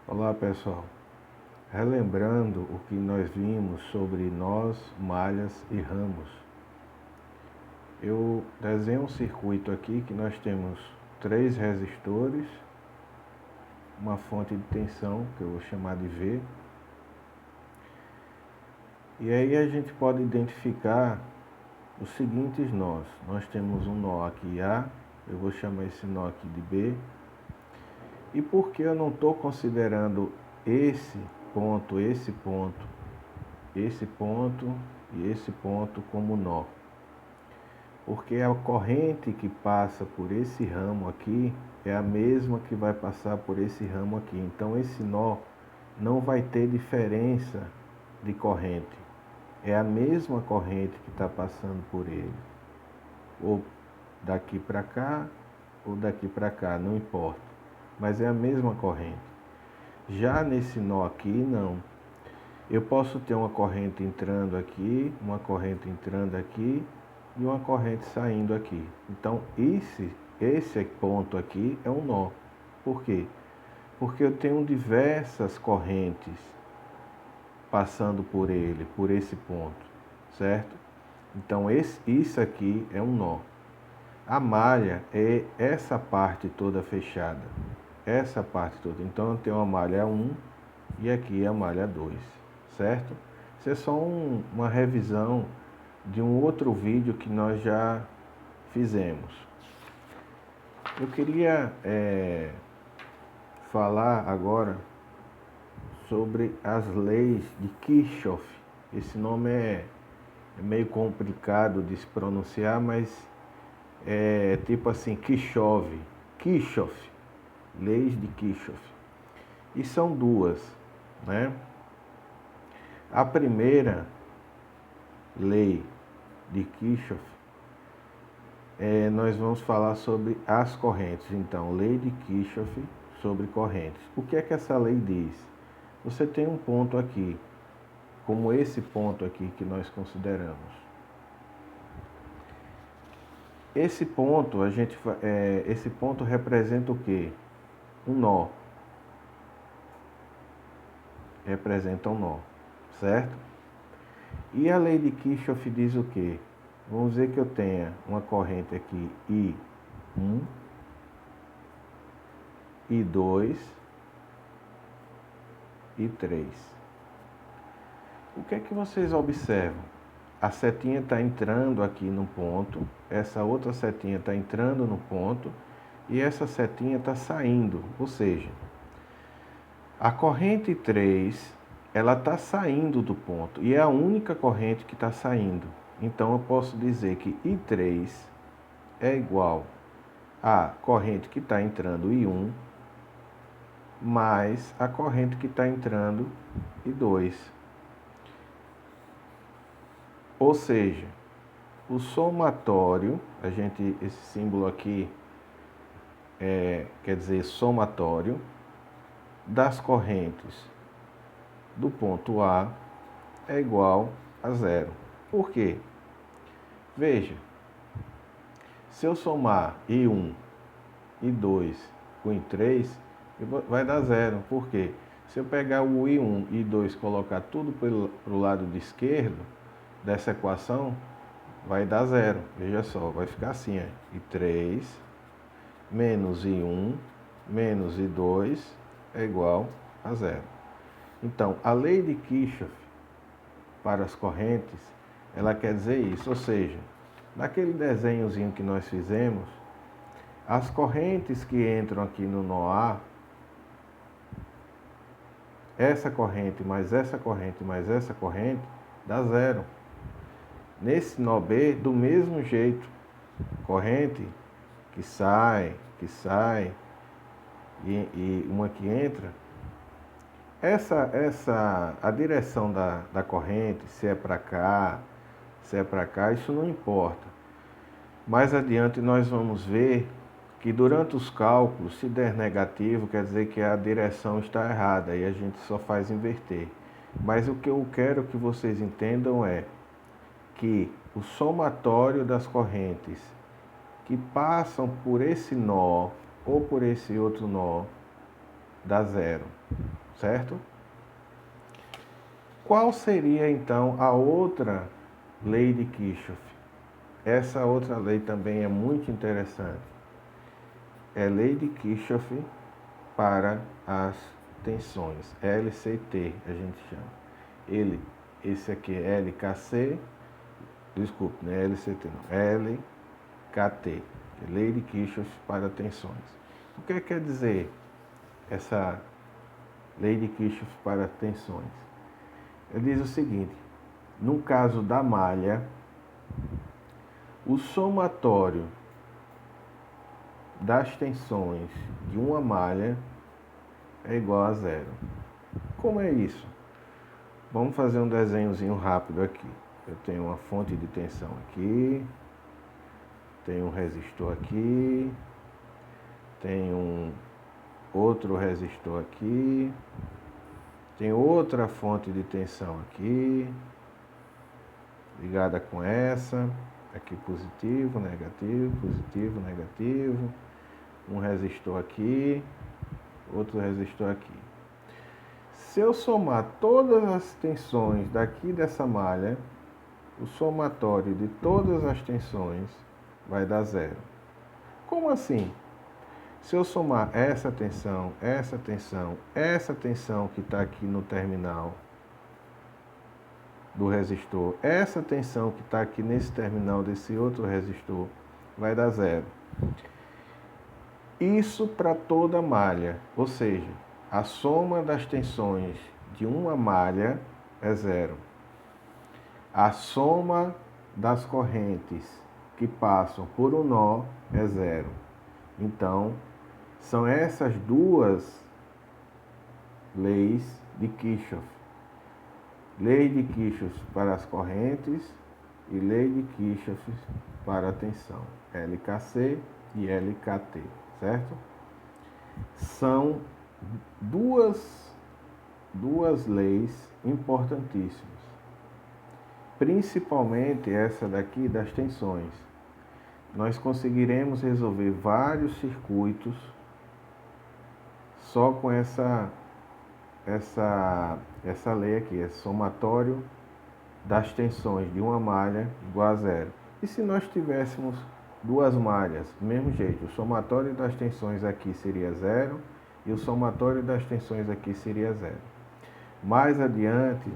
Olá pessoal, relembrando o que nós vimos sobre nós, malhas e ramos, eu desenho um circuito aqui que nós temos 3 resistores, uma fonte de tensão que eu vou chamar de V, e aí a gente pode identificar os seguintes nós. Nós temos um nó aqui A, eu vou chamar esse nó aqui de B, e por que eu não estou considerando esse ponto e esse ponto como nó? Porque a corrente que passa por esse ramo aqui é a mesma que vai passar por esse ramo aqui. Então esse nó não vai ter diferença de corrente. É a mesma corrente que está passando por ele. Ou daqui para cá, ou daqui para cá, não importa. Mas é a mesma corrente. Já nesse nó aqui, não. Eu posso ter uma corrente entrando aqui, uma corrente entrando aqui e uma corrente saindo aqui. Então esse ponto aqui é um nó. Por quê? Porque eu tenho diversas correntes passando por ele, por esse ponto, certo? Então isso aqui é um nó. A malha é essa parte toda fechada, essa parte toda. Então eu tenho a malha 1 e aqui a malha 2, certo? Isso é só uma revisão de um outro vídeo que nós já fizemos. Eu queria falar agora sobre as leis de Kirchhoff. Esse nome é meio complicado de se pronunciar, mas é tipo assim, Kirchhoff, leis de Kirchhoff. E são duas, né? A primeira lei de Kirchhoff, nós vamos falar sobre as correntes. Então, lei de Kirchhoff sobre correntes. O que é que essa lei diz? Você tem um ponto aqui, como esse ponto aqui que nós consideramos. Esse ponto, esse ponto representa o quê? Um nó. Representa um nó, certo? E a lei de Kirchhoff diz o quê? Vamos dizer que eu tenha uma corrente aqui I1, I2, I3. O que é que vocês observam? A setinha está entrando aqui no ponto, essa outra setinha está entrando no ponto e essa setinha está saindo, ou seja, a corrente 3, ela está saindo do ponto e é a única corrente que está saindo. Então eu posso dizer que I3 é igual à corrente que está entrando I1 mais a corrente que está entrando I2. Ou seja, o somatório, esse símbolo aqui quer dizer somatório das correntes do ponto A é igual a zero. Por quê? Veja, se eu somar I1, I2 com I3, vai dar zero. Por quê? Se eu pegar o I1 e I2 e colocar tudo para o lado de esquerdo dessa equação, vai dar zero. Veja só, vai ficar assim, I3 menos I1 menos I2 é igual a zero. Então, a lei de Kirchhoff para as correntes, ela quer dizer isso, ou seja, naquele desenhozinho que nós fizemos, as correntes que entram aqui no nó A, essa corrente mais essa corrente mais essa corrente, dá zero. Nesse nó B, do mesmo jeito, corrente que sai, e uma que entra, a direção da corrente, se é para cá, isso não importa. Mais adiante nós vamos ver que durante os cálculos, se der negativo, quer dizer que a direção está errada e a gente só faz inverter. Mas o que eu quero que vocês entendam é que o somatório das correntes que passam por esse nó ou por esse outro nó dá zero, certo? Qual seria então a outra lei de Kirchhoff? Essa outra lei também é muito interessante. É lei de Kirchhoff para as tensões, LCT a gente chama. Esse aqui é LKC, desculpe, não é LCT não, LKT, lei de Kirchhoff para tensões. O que quer dizer essa lei de Kirchhoff para tensões? Ele diz o seguinte: no caso da malha, o somatório das tensões de uma malha é igual a zero. Como é isso? Vamos fazer um desenhozinho rápido aqui. Eu tenho uma fonte de tensão aqui, tenho um resistor aqui, tenho um outro resistor aqui, tem outra fonte de tensão aqui, ligada com essa, aqui positivo, negativo, um resistor aqui, outro resistor aqui. Se eu somar todas as tensões daqui dessa malha, o somatório de todas as tensões vai dar zero. Como assim? Se eu somar essa tensão que está aqui no terminal do resistor, essa tensão que está aqui nesse terminal desse outro resistor, vai dar zero. Isso para toda malha, ou seja, a soma das tensões de uma malha é zero. A soma das correntes que passam por um nó é zero. Então, são essas duas leis de Kirchhoff. Lei de Kirchhoff para as correntes e lei de Kirchhoff para a tensão, LKC e LKT, certo? São duas leis importantíssimas, principalmente essa daqui das tensões. Nós conseguiremos resolver vários circuitos só com essa lei aqui, é somatório das tensões de uma malha igual a zero. E se nós tivéssemos duas malhas, do mesmo jeito, o somatório das tensões aqui seria zero e o somatório das tensões aqui seria zero. Mais adiante,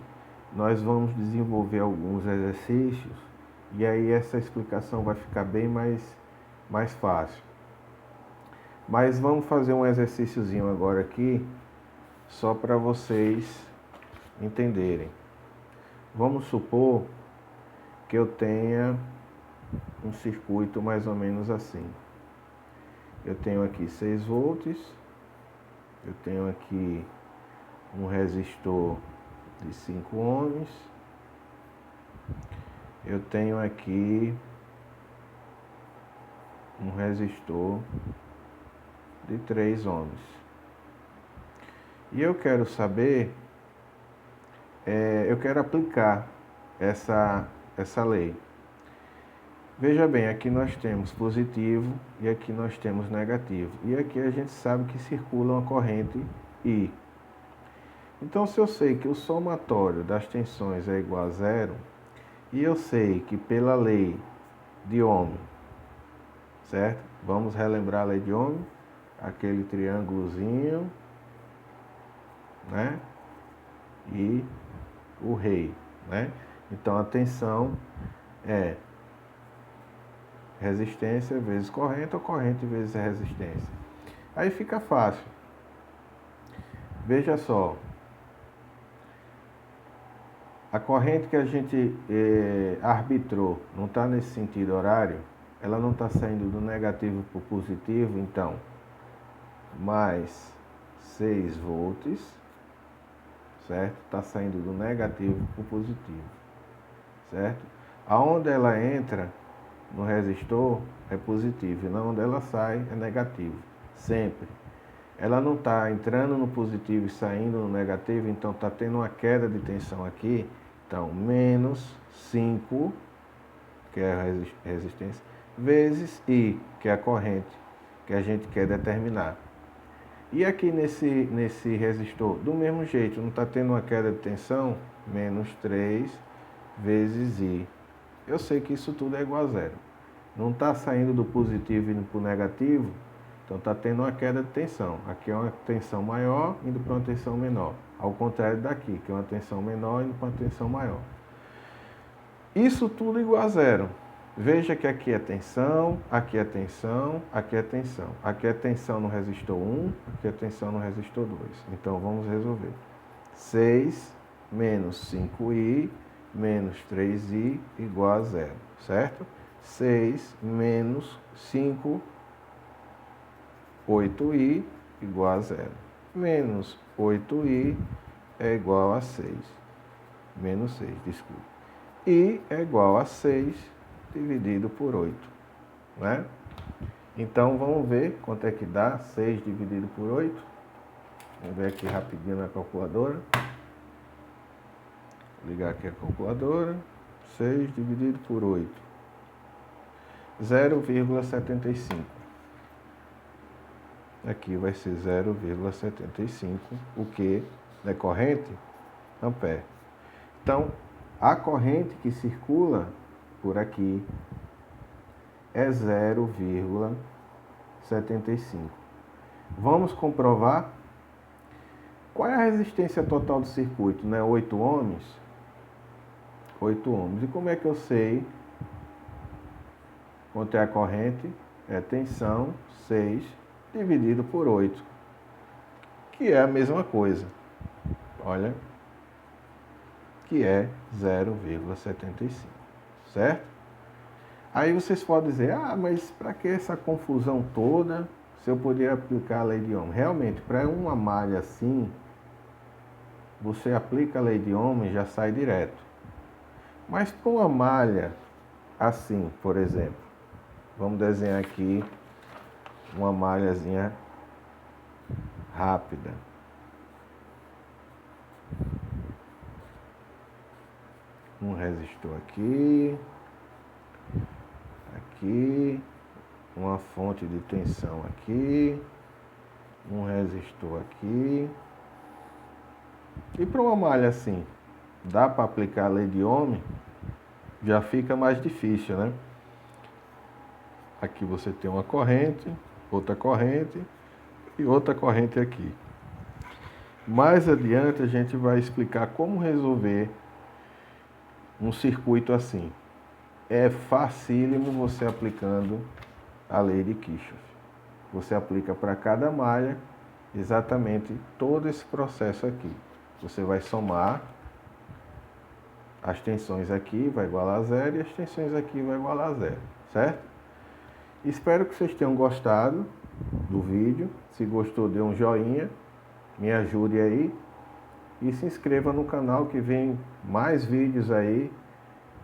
nós vamos desenvolver alguns exercícios e aí essa explicação vai ficar bem mais fácil. Mas vamos fazer um exercíciozinho agora aqui, só para vocês entenderem. Vamos supor que eu tenha um circuito mais ou menos assim. Eu tenho aqui 6 volts, eu tenho aqui um resistor de 5 ohms, eu tenho aqui um resistor de 3 ohms. E eu quero saber, eu quero aplicar essa lei. Veja bem, aqui nós temos positivo e aqui nós temos negativo. E aqui a gente sabe que circula uma corrente I. Então, se eu sei que o somatório das tensões é igual a zero, e eu sei que pela lei de Ohm, certo? Vamos relembrar a lei de Ohm, aquele triângulozinho, né? E o rei, né? Então, a tensão é resistência vezes corrente ou corrente vezes resistência. Aí fica fácil. Veja só. A corrente que a gente arbitrou não está nesse sentido horário, ela não está saindo do negativo para o positivo, então, mais 6 volts, certo? Está saindo do negativo para o positivo, certo? Aonde ela entra no resistor é positivo, e lá onde ela sai é negativo, sempre. Ela não está entrando no positivo e saindo no negativo, então está tendo uma queda de tensão aqui. Então, menos 5, que é a resistência, vezes I, que é a corrente que a gente quer determinar. E aqui nesse resistor, do mesmo jeito, não está tendo uma queda de tensão? Menos 3 vezes I. Eu sei que isso tudo é igual a zero. Não está saindo do positivo indo para o negativo, então está tendo uma queda de tensão. Aqui é uma tensão maior indo para uma tensão menor. Ao contrário daqui, que é uma tensão menor indo para uma tensão maior. Isso tudo igual a zero. Veja que aqui é tensão, aqui é tensão, aqui é tensão. Aqui é tensão no resistor 1, aqui é tensão no resistor 2. Então vamos resolver. 6 menos 5i menos 3i igual a zero, certo? 6 menos 5, 8i igual a zero. Menos 8i é igual a 6. Menos 6, desculpa. I é igual a 6 dividido por 8, né? Então, vamos ver quanto é que dá 6 dividido por 8. Vamos ver aqui rapidinho na calculadora. Vou ligar aqui a calculadora. 6 dividido por 8. 0,75. Aqui vai ser 0,75, o que é corrente? Ampere. Então, a corrente que circula por aqui é 0,75. Vamos comprovar. Qual é a resistência total do circuito? 8 ohms? 8 ohms. E como é que eu sei quanto é a corrente? É tensão 6 dividido por 8, que é a mesma coisa. Olha, que é 0,75, certo? Aí vocês podem dizer, mas para que essa confusão toda se eu poderia aplicar a lei de Ohm? Realmente, para uma malha assim, você aplica a lei de Ohm e já sai direto. Mas para uma malha assim, por exemplo, vamos desenhar aqui uma malhazinha rápida. Um resistor aqui, aqui, uma fonte de tensão aqui, um resistor aqui. E para uma malha assim, dá para aplicar a lei de Ohm? Já fica mais difícil, né? Aqui você tem uma corrente, outra corrente e outra corrente aqui. Mais adiante a gente vai explicar como resolver um circuito assim. É facílimo você aplicando a lei de Kirchhoff. Você aplica para cada malha exatamente todo esse processo aqui. Você vai somar as tensões aqui, vai igualar a zero, e as tensões aqui vai igualar a zero, certo? Espero que vocês tenham gostado do vídeo. Se gostou, dê um joinha, me ajude aí e se inscreva no canal que vem mais vídeos aí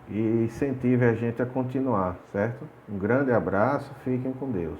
e incentive a gente a continuar, certo? Um grande abraço, fiquem com Deus.